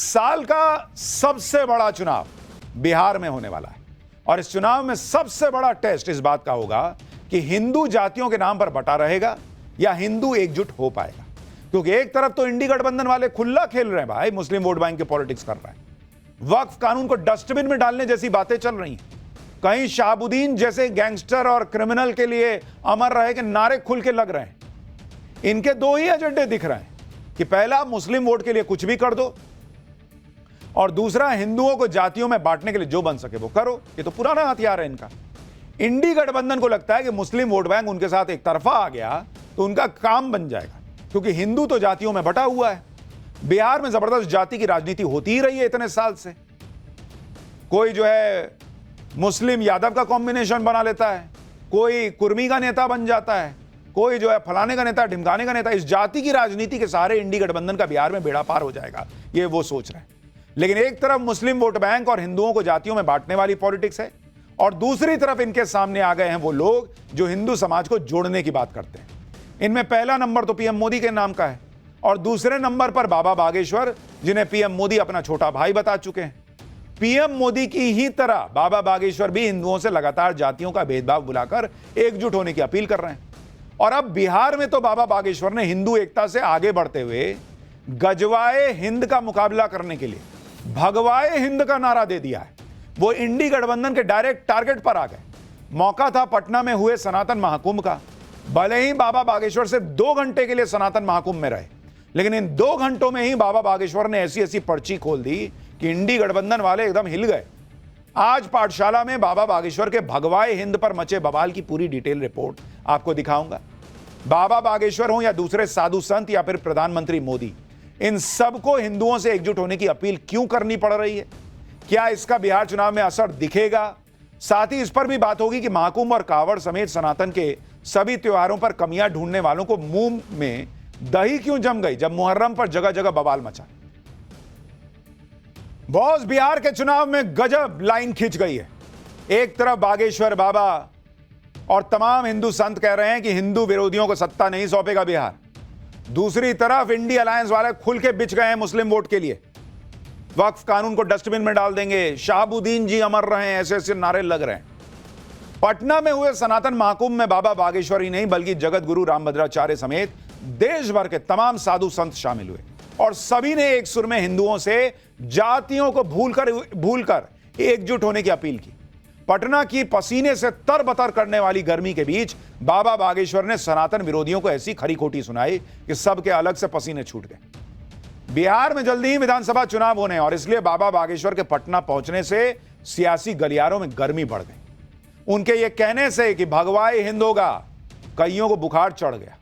साल का सबसे बड़ा चुनाव बिहार में होने वाला है और इस चुनाव में सबसे बड़ा टेस्ट इस बात का होगा कि हिंदू जातियों के नाम पर बंटा रहेगा या हिंदू एकजुट हो पाएगा। क्योंकि एक तरफ तो इंडी गठबंधन वाले खुला खेल रहे हैं भाई, मुस्लिम वोट बैंक के पॉलिटिक्स कर रहे हैं, वक्फ कानून को डस्टबिन में डालने जैसी बातें चल रही हैं, कहीं शहाबुद्दीन जैसे गैंगस्टर और क्रिमिनल के लिए अमर रहे के नारे खुल के लग रहे हैं। इनके दो ही एजेंडे दिख रहे हैं कि पहला मुस्लिम वोट के लिए कुछ भी कर दो और दूसरा हिंदुओं को जातियों में बांटने के लिए जो बन सके वो करो। ये तो पुराना हथियार है इनका। इंडी गठबंधन को लगता है कि मुस्लिम वोट बैंक उनके साथ एक तरफा आ गया तो उनका काम बन जाएगा, क्योंकि हिंदू तो जातियों में बटा हुआ है। बिहार में जबरदस्त जाति की राजनीति होती ही रही है इतने साल से। कोई जो है मुस्लिम यादव का कॉम्बिनेशन बना लेता है, कोई कुर्मी का नेता बन जाता है, कोई जो है फलाने का नेता, ढिमकाने का नेता। इस जाति की राजनीति के सहारे इंडी गठबंधन का बिहार में बेड़ा पार हो जाएगा, ये वो सोच रहे हैं। लेकिन एक तरफ मुस्लिम वोट बैंक और हिंदुओं को जातियों में बांटने वाली पॉलिटिक्स है और दूसरी तरफ इनके सामने आ गए हैं वो लोग जो हिंदू समाज को जोड़ने की बात करते हैं। इनमें पहला नंबर तो पीएम मोदी के नाम का है और दूसरे नंबर पर बाबा बागेश्वर, जिन्हें पीएम मोदी अपना छोटा भाई बता चुके हैं। पीएम मोदी की ही तरह बाबा बागेश्वर भी हिंदुओं से लगातार जातियों का भेदभाव बुलाकर एकजुट होने की अपील कर रहे हैं। और अब बिहार में तो बाबा बागेश्वर ने हिंदू एकता से आगे बढ़ते हुए गजवाए हिंद का मुकाबला करने के लिए भगवाए हिंद का नारा दे दिया है। वो इंडी गठबंधन के डायरेक्ट टारगेट पर आ गए। मौका था पटना में हुए सनातन महाकुंभ का। भले ही बाबा बागेश्वर सिर्फ 2 घंटे के लिए सनातन महाकुंभ में रहे, लेकिन इन 2 घंटों में ही बाबा बागेश्वर ने ऐसी ऐसी पर्ची खोल दी कि इंडी गठबंधन वाले एकदम हिल गए। आज पाठशाला में बाबा बागेश्वर के भगवाए हिंद पर मचे बवाल की पूरी डिटेल रिपोर्ट आपको दिखाऊंगा। बाबा बागेश्वर हो या दूसरे साधु संत या फिर प्रधानमंत्री मोदी, इन सबको हिंदुओं से एकजुट होने की अपील क्यों करनी पड़ रही है? क्या इसका बिहार चुनाव में असर दिखेगा? साथ ही इस पर भी बात होगी कि महाकुंभ और कावड़ समेत सनातन के सभी त्योहारों पर कमियां ढूंढने वालों को मुंह में दही क्यों जम गई जब मुहर्रम पर जगह जगह बवाल मचा। बॉस, बिहार के चुनाव में गजब लाइन खिंच गई है। एक तरफ बागेश्वर बाबा और तमाम हिंदू संत कह रहे हैं कि हिंदू विरोधियों को सत्ता नहीं सौंपेगा बिहार। दूसरी तरफ इंडी अलायंस वाले खुल के बिछ गए हैं मुस्लिम वोट के लिए। वक्फ कानून को डस्टबिन में डाल देंगे, शहाबुद्दीन जी अमर रहे, ऐसे ऐसे नारे लग रहे हैं। पटना में हुए सनातन महाकुंभ में बाबा बागेश्वर ही नहीं बल्कि जगत गुरु रामभद्राचार्य समेत देश भर के तमाम साधु संत शामिल हुए और सभी ने एक सुर में हिंदुओं से जातियों को भूलकर एकजुट होने की अपील की। पटना की पसीने से तरबतर करने वाली गर्मी के बीच बाबा बागेश्वर ने सनातन विरोधियों को ऐसी खरी खोटी सुनाई कि सबके अलग से पसीने छूट गए। बिहार में जल्दी ही विधानसभा चुनाव होने और इसलिए बाबा बागेश्वर के पटना पहुंचने से सियासी गलियारों में गर्मी बढ़ गई। उनके ये कहने से कि भगवाए हिंद होगा, कईयों को बुखार चढ़ गया।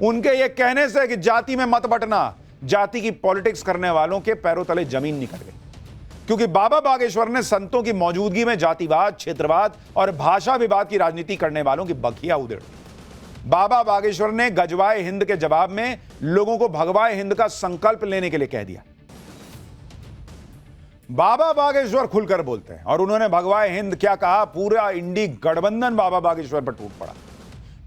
उनके ये कहने से कि जाति में मत बंटना, जाति की पॉलिटिक्स करने वालों के पैरों तले जमीन निकल गई, क्योंकि बाबा बागेश्वर ने संतों की मौजूदगी में जातिवाद, क्षेत्रवाद और भाषा विवाद की राजनीति करने वालों की बखिया उधेड़ दी। बाबा बागेश्वर ने गजवाए हिंद के जवाब में लोगों को भगवाए हिंद का संकल्प लेने के लिए कह दिया। बाबा बागेश्वर खुलकर बोलते हैं और उन्होंने भगवाए हिंद क्या कहा, पूरा इंडी गठबंधन बाबा बागेश्वर पर टूट पड़ा।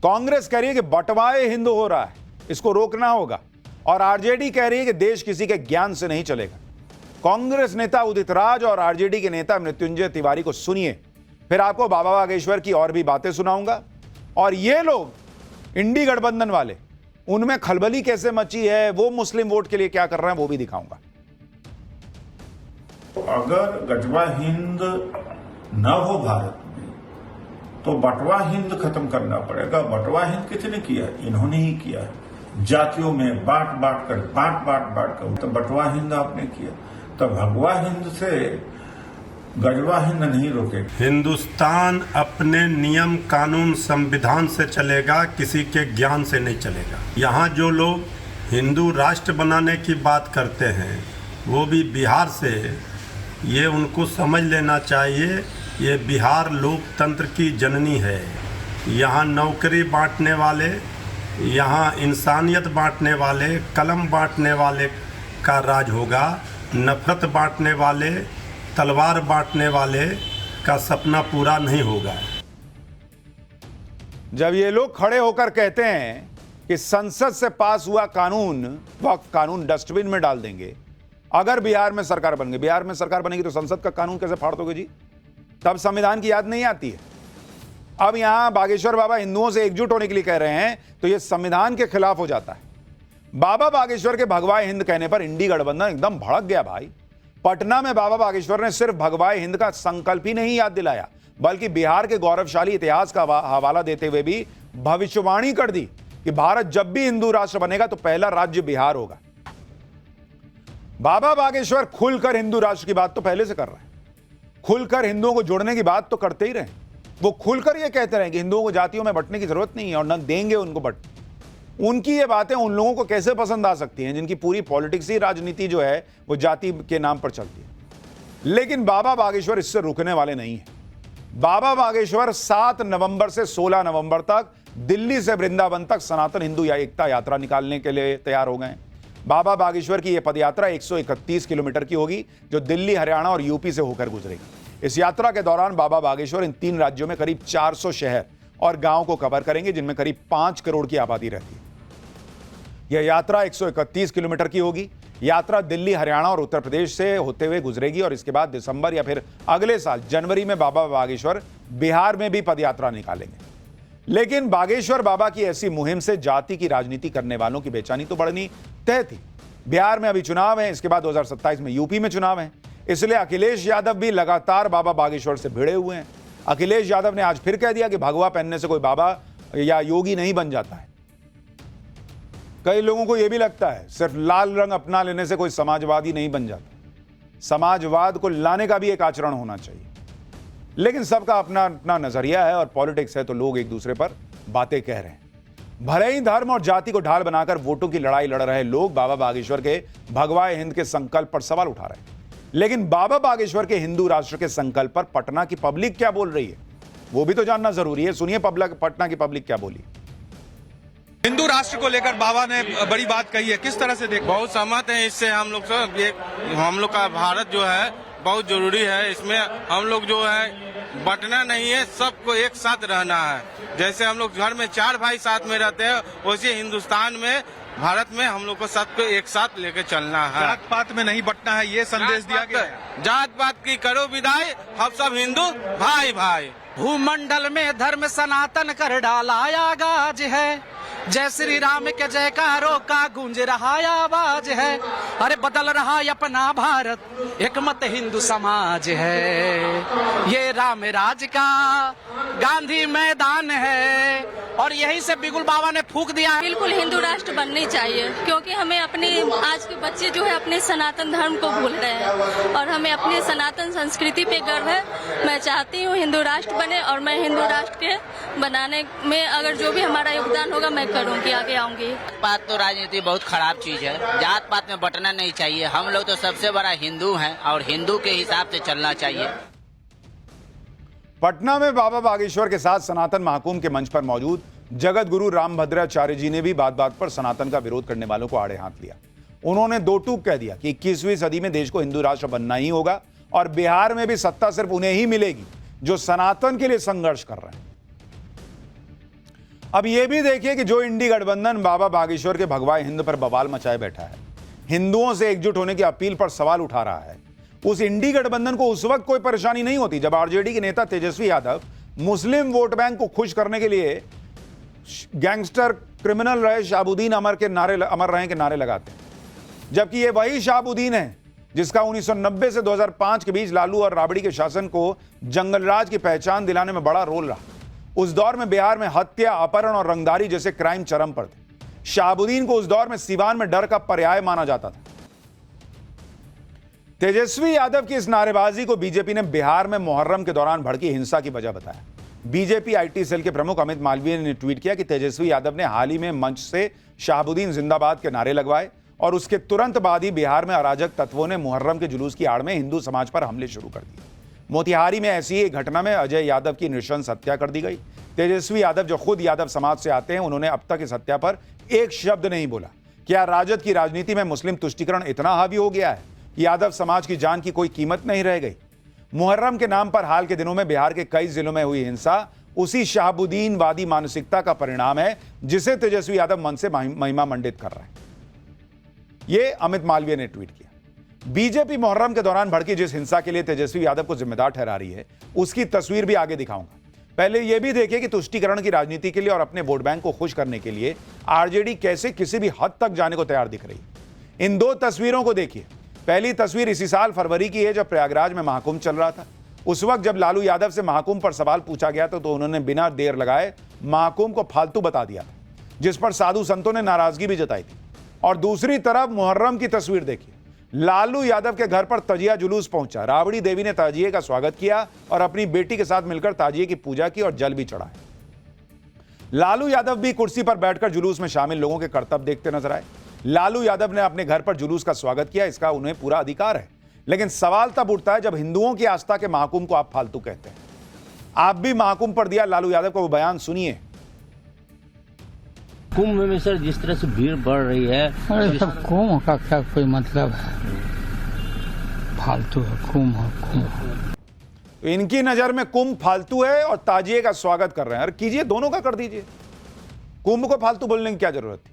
कांग्रेस कह रही है कि बंटवाए हिंद हो रहा है, इसको रोकना होगा, और आरजेडी कह रही है कि देश किसी के ज्ञान से नहीं चलेगा। कांग्रेस नेता उदित राज और आरजेडी के नेता मृत्युंजय तिवारी को सुनिए, फिर आपको बाबा बागेश्वर की और भी बातें सुनाऊंगा। और ये लोग इंडी गठबंधन वाले, उनमें खलबली कैसे मची है, वो मुस्लिम वोट के लिए क्या कर रहे हैं, वो भी दिखाऊंगा। अगर गजवा हिंद न हो भारत में तो बटवा हिंद खत्म करना पड़ेगा। बटवा हिंद किसने किया? इन्होंने ही किया, जातियों में बांट कर तो बटवा हिंद आपने किया। तो भगवा हिंद से गजवा हिंद नहीं रोके। हिंदुस्तान अपने नियम कानून संविधान से चलेगा, किसी के ज्ञान से नहीं चलेगा। यहाँ जो लोग हिंदू राष्ट्र बनाने की बात करते हैं वो भी बिहार से, ये उनको समझ लेना चाहिए, ये बिहार लोकतंत्र की जननी है। यहाँ नौकरी बांटने वाले, यहाँ इंसानियत बांटने वाले, कलम बांटने वाले का राज होगा। नफरत बांटने वाले, तलवार बांटने वाले का सपना पूरा नहीं होगा। जब ये लोग खड़े होकर कहते हैं कि संसद से पास हुआ कानून, वक्फ कानून डस्टबिन में डाल देंगे, अगर बिहार में सरकार बन गई, बिहार में सरकार बनेगी तो संसद का कानून कैसे फाड़ दोगे जी? तब संविधान की याद नहीं आती है। अब यहां बागेश्वर बाबा हिंदुओं से एकजुट होने के लिए कह रहे हैं तो यह संविधान के खिलाफ हो जाता है। बाबा बागेश्वर के भगवाए हिंद कहने पर इंडी गठबंधन एकदम भड़क गया भाई। पटना में बाबा बागेश्वर ने सिर्फ भगवाए हिंद का संकल्प ही नहीं याद दिलाया, बल्कि बिहार के गौरवशाली इतिहास का हवाला देते हुए भी भविष्यवाणी कर दी कि भारत जब भी हिंदू राष्ट्र बनेगा तो पहला राज्य बिहार होगा। बाबा बागेश्वर खुलकर हिंदू राष्ट्र की बात तो पहले से कर रहे हैं, खुलकर हिंदुओं को जोड़ने की बात तो करते ही रहे। वो खुलकर ये कहते रहे कि हिंदुओं को जातियों में बंटने की जरूरत नहीं है और न देंगे उनको बंट। उनकी ये बातें उन लोगों को कैसे पसंद आ सकती हैं जिनकी पूरी पॉलिटिक्स ही राजनीति जो है वो जाति के नाम पर चलती है। लेकिन बाबा बागेश्वर इससे रुकने वाले नहीं है। बाबा बागेश्वर 7 नवंबर से 16 नवंबर तक दिल्ली से वृंदावन तक सनातन हिंदू एकता यात्रा निकालने के लिए तैयार हो गए हैं। बाबा बागेश्वर की यह पदयात्रा 131 किलोमीटर की होगी जो दिल्ली, हरियाणा और यूपी से होकर गुजरेगी। इस यात्रा के दौरान बाबा बागेश्वर इन 3 राज्यों में करीब 400 शहर और गांव को कवर करेंगे जिनमें करीब 5 करोड़ की आबादी रहती है। यह यात्रा 131 किलोमीटर की होगी। यात्रा दिल्ली, हरियाणा और उत्तर प्रदेश से होते हुए गुजरेगी और इसके बाद दिसंबर या फिर अगले साल जनवरी में बाबा बागेश्वर बिहार में भी पदयात्रा निकालेंगे। लेकिन बागेश्वर बाबा की ऐसी मुहिम से जाति की राजनीति करने वालों की बेचैनी तो बढ़नी तय थी। बिहार में अभी चुनाव है, इसके बाद 2027 में यूपी में चुनाव है, इसलिए अखिलेश यादव भी लगातार बाबा बागेश्वर से भिड़े हुए हैं। अखिलेश यादव ने आज फिर कह दिया कि भगवा पहनने से कोई बाबा या योगी नहीं बन जाता है। कई लोगों को यह भी लगता है सिर्फ लाल रंग अपना लेने से कोई समाजवादी नहीं बन जाता। समाजवाद को लाने का भी एक आचरण होना चाहिए। लेकिन सबका अपना अपना नजरिया है और पॉलिटिक्स है तो लोग एक दूसरे पर बातें कह रहे हैं। भले ही धर्म और जाति को ढाल बनाकर वोटों की लड़ाई लड़ रहे लोग बाबा बागेश्वर के भगवाए हिंद के संकल्प पर सवाल उठा रहे हैं। लेकिन बाबा बागेश्वर के हिंदू राष्ट्र के संकल्प पर पटना की पब्लिक क्या बोल रही है वो भी तो जानना जरूरी है। सुनिए पटना की पब्लिक क्या बोली। हिंदू राष्ट्र को लेकर बाबा ने बड़ी बात कही है, किस तरह से देख? बहुत सहमत है इससे। हम लोग सब ये हम लोग का भारत जो है बहुत जरूरी है। इसमें हम लोग जो है बंटना नहीं है, सबको एक साथ रहना है। जैसे हम लोग घर में 4 भाई साथ में रहते हैं वैसे हिंदुस्तान में, भारत में हम लोग को सबको एक साथ लेके चलना है। जात पात में नहीं बंटना है, ये संदेश दिया गया है। जात पात की करो विदाई, हम सब हिंदू भाई भाई। भूमंडल में धर्म सनातन कर डाला आगाज है, जय श्री राम के जयकारों का गूंज रहा आवाज है। अरे बदल रहा अपना भारत, एक मत हिंदू समाज है। ये राम राज का गांधी मैदान है और यहीं से बिगुल बाबा ने फूंक दिया। बिल्कुल हिंदू राष्ट्र बननी चाहिए क्योंकि हमें अपने आज के बच्चे जो है अपने सनातन धर्म को भूल रहे हैं और हमें अपनी सनातन संस्कृति पे गर्व है। मैं चाहती हूँ हिंदू राष्ट्र बने और मैं हिंदू राष्ट्र के बनाने में अगर जो भी हमारा योगदान होगा मैं करूँगी, आगे आऊंगी। बात तो राजनीति बहुत खराब चीज है, जात पात में बंटना नहीं चाहिए। हम लोग तो सबसे बड़ा हिंदू हैं और हिंदू के हिसाब से चलना चाहिए। पटना में बाबा बागेश्वर के साथ सनातन महाकुंभ के मंच पर मौजूद जगत गुरु रामभद्राचार्य जी ने भी बात बात पर सनातन का विरोध करने वालों को आड़े हाथ लिया। उन्होंने दो टूक कह दिया कि 21वीं सदी में देश को हिंदू राष्ट्र बनना ही होगा और बिहार में भी सत्ता सिर्फ उन्हें ही मिलेगी जो सनातन के लिए संघर्ष कर रहे हैं। अब यह भी देखिए कि जो इंडी गठबंधन बाबा बागेश्वर के भगवाए हिंद पर बवाल मचाए बैठा है, हिंदुओं से एकजुट होने की अपील पर सवाल उठा रहा है, उस इंडी गठबंधन को उस वक्त कोई परेशानी नहीं होती जब आरजेडी के नेता तेजस्वी यादव मुस्लिम वोट बैंक को खुश करने के लिए गैंगस्टर क्रिमिनल रहे शाहबुद्दीन अमर रहे के नारे लगाते हैं। जबकि ये वही शाहबुद्दीन है जिसका 1990 से 2005 के बीच लालू और राबड़ी के शासन को जंगलराज की पहचान दिलाने में बड़ा रोल रहा। उस दौर में बिहार में हत्या, अपहरण और रंगदारी जैसे क्राइम चरम पर थे। शाहबुद्दीन को उस दौर में सीवान में डर का पर्याय माना जाता था। तेजस्वी यादव की इस नारेबाजी को बीजेपी ने बिहार में मुहर्रम के दौरान भड़की हिंसा की वजह बताया। बीजेपी आईटी सेल के प्रमुख अमित मालवीय ने ट्वीट किया कि तेजस्वी यादव ने हाल ही में मंच से शाहबुद्दीन जिंदाबाद के नारे लगवाए और उसके तुरंत बाद ही बिहार में अराजक तत्वों ने मुहर्रम के जुलूस की आड़ में हिंदू समाज पर हमले शुरू कर दिए। मोतिहारी में ऐसी एक घटना में अजय यादव की नृशंस हत्या कर दी गई। तेजस्वी यादव जो खुद यादव समाज से आते हैं, उन्होंने अब तक इस हत्या पर एक शब्द नहीं बोला। क्या राजद की राजनीति में मुस्लिम तुष्टीकरण इतना हावी हो गया है कि यादव समाज की जान की कोई कीमत नहीं रह गई? मुहर्रम के नाम पर हाल के दिनों में बिहार के कई जिलों में हुई हिंसा उसी शाहबुद्दीनवादी मानसिकता का परिणाम है जिसे तेजस्वी यादव मन से महिमा मंडित कर रहे हैं। यह अमित मालवीय ने ट्वीट किया। बीजेपी मुहर्रम के दौरान भड़की जिस हिंसा के लिए तेजस्वी यादव को जिम्मेदार ठहरा रही है, उसकी तस्वीर भी आगे दिखाऊंगा। पहले यह भी देखिए कि तुष्टीकरण की राजनीति के लिए और अपने वोट बैंक को खुश करने के लिए आरजेडी कैसे किसी भी हद तक जाने को तैयार दिख रही है। इन दो तस्वीरों को देखिए। पहली तस्वीर इसी साल फरवरी की है, जब प्रयागराज में महाकुंभ चल रहा था। उस वक्त जब लालू यादव से महाकुंभ पर सवाल पूछा गया तो उन्होंने बिना देर लगाए महाकुंभ को फालतू बता दिया, जिस पर साधु संतों ने नाराजगी भी जताई थी। और दूसरी तरफ मुहर्रम की तस्वीर देखिए। लालू यादव के घर पर तजिया जुलूस पहुंचा। राबड़ी देवी ने ताजिए का स्वागत किया और अपनी बेटी के साथ मिलकर ताजिए की पूजा की और जल भी चढ़ाया। लालू यादव भी कुर्सी पर बैठकर जुलूस में शामिल लोगों के करतब देखते नजर आए। लालू यादव ने अपने घर पर जुलूस का स्वागत किया, इसका उन्हें पूरा अधिकार है। लेकिन सवाल तब उठता है जब हिंदुओं की आस्था के महाकुंभ को आप फालतू कहते हैं। आप भी महाकुंभ पर दिया लालू यादव का वो बयान सुनिए। कुंभ में सर जिस तरह से भीड़ बढ़ रही है, अरे सब कुंभ का क्या कोई मतलब है, फालतू है कुंभ। तो इनकी नजर में कुंभ फालतू है और ताजिए का स्वागत कर रहे हैं। अरे कीजिए, दोनों का कर दीजिए। कुंभ को फालतू बोलने की क्या जरूरत थी?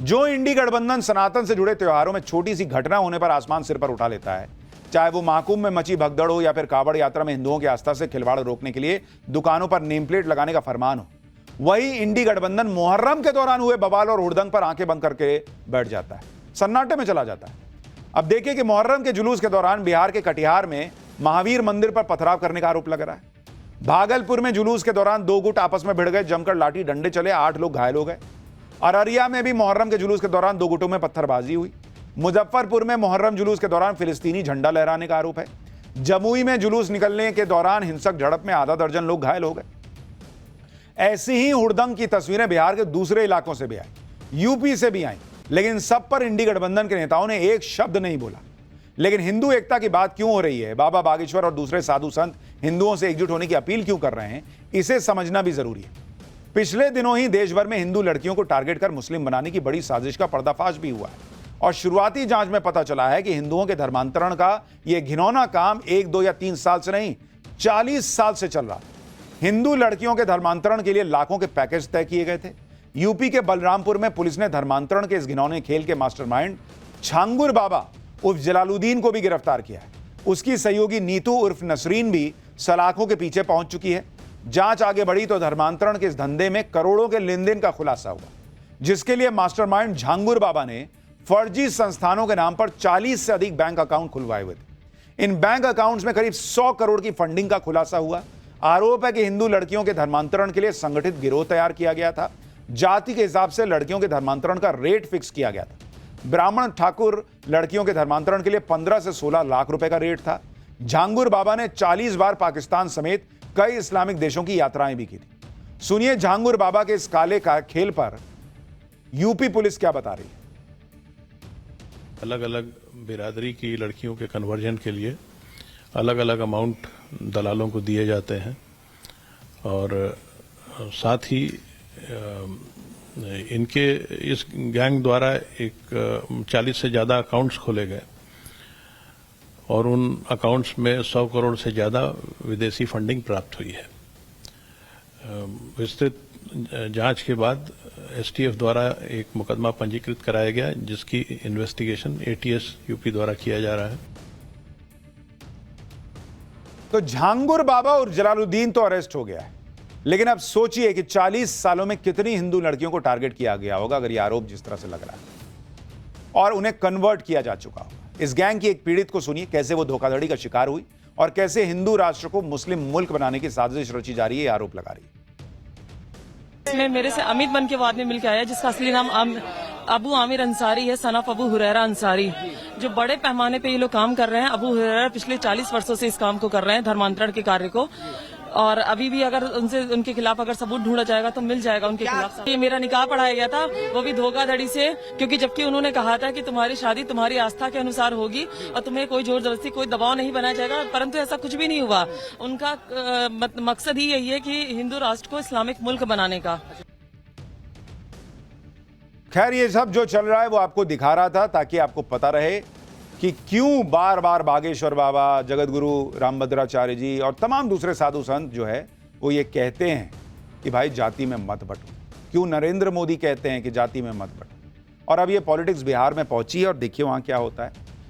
जो इंडी गठबंधन सनातन से जुड़े त्योहारों में छोटी सी घटना होने पर आसमान सिर पर उठा लेता है, चाहे वो महाकुंभ में मची भगदड़ हो या फिर कावड़ यात्रा में हिंदुओं की आस्था से खिलवाड़ रोकने के लिए दुकानों पर नेम प्लेट लगाने का फरमान हो, वही इंडी गठबंधन मुहर्रम के दौरान हुए बवाल और हुड़दंग पर आंखें बंद करके बैठ जाता है, सन्नाटे में चला जाता है। अब देखिए कि मुहर्रम के जुलूस के दौरान बिहार के कटिहार में महावीर मंदिर पर पथराव करने का आरोप लग रहा है। भागलपुर में जुलूस के दौरान दो गुट आपस में भिड़ गए, जमकर लाठी डंडे चले, 8 लोग घायल हो गए। अररिया में भी मुहर्रम के जुलूस के दौरान दो गुटों में पत्थरबाजी हुई। मुजफ्फरपुर में मुहर्रम जुलूस के दौरान फिलिस्तीनी झंडा लहराने का आरोप है। जमुई में जुलूस निकलने के दौरान हिंसक झड़प में आधा दर्जन लोग घायल हो गए। ऐसी ही हुड़दंग की तस्वीरें बिहार के दूसरे इलाकों से भी आई, यूपी से भी आई, लेकिन सब पर इंडी गठबंधन के नेताओं ने एक शब्द नहीं बोला। लेकिन हिंदू एकता की बात क्यों हो रही है, बाबा बागेश्वर और दूसरे साधु संत हिंदुओं से एकजुट होने की अपील क्यों कर रहे हैं, इसे समझना भी जरूरी है। पिछले दिनों ही देश भर में हिंदू लड़कियों को टारगेट कर मुस्लिम बनाने की बड़ी साजिश का पर्दाफाश भी हुआ है और शुरुआती जांच में पता चला है कि हिंदुओं के धर्मांतरण का यह घिनौना काम 1, 2 या 3 साल से नहीं, 40 साल से चल रहा है। हिंदू लड़कियों के धर्मांतरण के लिए लाखों के पैकेज तय किए गए थे। यूपी के बलरामपुर में पुलिस ने धर्मांतरण के इस घिनौने खेल के मास्टरमाइंड झांगुर बाबा उर्फ जलालुद्दीन को भी गिरफ्तार किया है। उसकी सहयोगी नीतू उर्फ नसरीन भी सलाखों के पीछे पहुंच चुकी है। जांच आगे बढ़ी तो धर्मांतरण के इस धंधे में करोड़ों के लेन देन का खुलासा हुआ, जिसके लिए मास्टरमाइंड झांगुर बाबा ने फर्जी संस्थानों के नाम पर 40 से अधिक बैंक अकाउंट खुलवाए हुए थे। इन बैंक अकाउंट्स में करीब 100 करोड़ की फंडिंग का खुलासा हुआ। आरोप है कि हिंदू लड़कियों के धर्मांतरण के लिए संगठित गिरोह तैयार किया गया था। जाति के हिसाब से लड़कियों के धर्मांतरण का रेट फिक्स किया गया था। ब्राह्मण ठाकुर लड़कियों के धर्मांतरण के लिए 15 से 16 लाख रुपए का रेट था। झांगुर बाबा ने 40 बार पाकिस्तान समेत कई इस्लामिक देशों की यात्राएं भी की थी। सुनिए झांगुर बाबा के इस काले का खेल पर यूपी पुलिस क्या बता रही है। अलग अलग बिरादरी की लड़कियों के कन्वर्जन के लिए अलग अलग अमाउंट दलालों को दिए जाते हैं और साथ ही इनके इस गैंग द्वारा एक 40 से ज़्यादा अकाउंट्स खोले गए और उन अकाउंट्स में 100 करोड़ से ज़्यादा विदेशी फंडिंग प्राप्त हुई है। विस्तृत जांच के बाद एसटीएफ द्वारा एक मुकदमा पंजीकृत कराया गया, जिसकी इन्वेस्टिगेशन एटीएस यूपी द्वारा किया जा रहा है। तो झांगुर बाबा और जलालुद्दीन तो अरेस्ट हो गया है, लेकिन अब सोचिए कि 40 सालों में कितनी हिंदू लड़कियों को टारगेट किया गया होगा अगर यह आरोप जिस तरह से लग रहा है, और उन्हें कन्वर्ट किया जा चुका होगा। इस गैंग की एक पीड़ित को सुनिए, कैसे वो धोखाधड़ी का शिकार हुई और कैसे हिंदू राष्ट्र को मुस्लिम मुल्क बनाने की साजिश रची जा रही है, आरोप लगा रही है। इसमें मेरे से अमित बन के वो आदमी मिलकर आया जिसका असली नाम अबू आमिर अंसारी है, सन ऑफ अबू हुरैरा अंसारी। जो बड़े पैमाने पे ये लोग काम कर रहे हैं। अबू हुरैरा पिछले 40 वर्षों से इस काम को कर रहे हैं, धर्मांतरण के कार्य को, और अभी भी अगर उनके खिलाफ अगर सबूत ढूंढा जाएगा तो मिल जाएगा उनके खिलाफ। ये मेरा निकाह पढ़ाया गया था, वो भी धोखाधड़ी से, क्योंकि जबकि उन्होंने कहा था कि तुम्हारी शादी तुम्हारी आस्था के अनुसार होगी और तुम्हें कोई जोर जबरदस्ती कोई दबाव नहीं बनाया जाएगा, परंतु ऐसा कुछ भी नहीं हुआ। उनका मकसद ही यही है कि हिंदू राष्ट्र को इस्लामिक मुल्क बनाने का। खैर, ये सब जो चल रहा है वो आपको दिखा रहा था ताकि आपको पता रहे कि क्यों बार बार बागेश्वर बाबा, जगत गुरु रामभद्राचार्य जी और तमाम दूसरे साधु संत जो है वो ये कहते हैं कि भाई जाति में मत बंटो। क्यों नरेंद्र मोदी कहते हैं कि जाति में मत बंटो। और अब ये पॉलिटिक्स बिहार में पहुंची है और देखिए वहां क्या होता है।